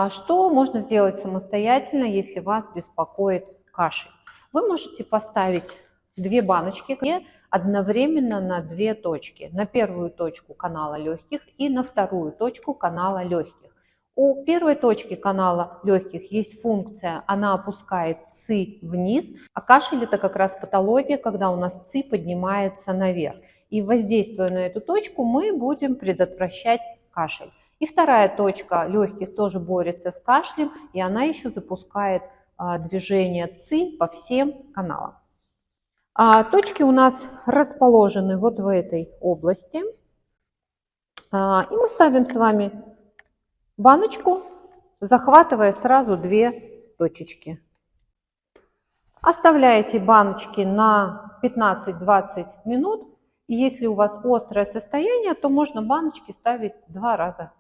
Что можно сделать самостоятельно, если вас беспокоит кашель? Вы можете поставить 2 баночки одновременно на 2 точки. На первую точку канала легких и на вторую точку канала легких. У первой точки канала легких есть функция, она опускает ЦИ вниз, а кашель это как раз патология, когда у нас ЦИ поднимается наверх. И воздействуя на эту точку, мы будем предотвращать кашель. И вторая точка легких тоже борется с кашлем, и она еще запускает движение ЦИ по всем каналам. Точки у нас расположены вот в этой области. И мы ставим с вами баночку, захватывая сразу 2 точечки. Оставляете баночки на 15-20 минут. И если у вас острое состояние, то можно баночки ставить 2 раза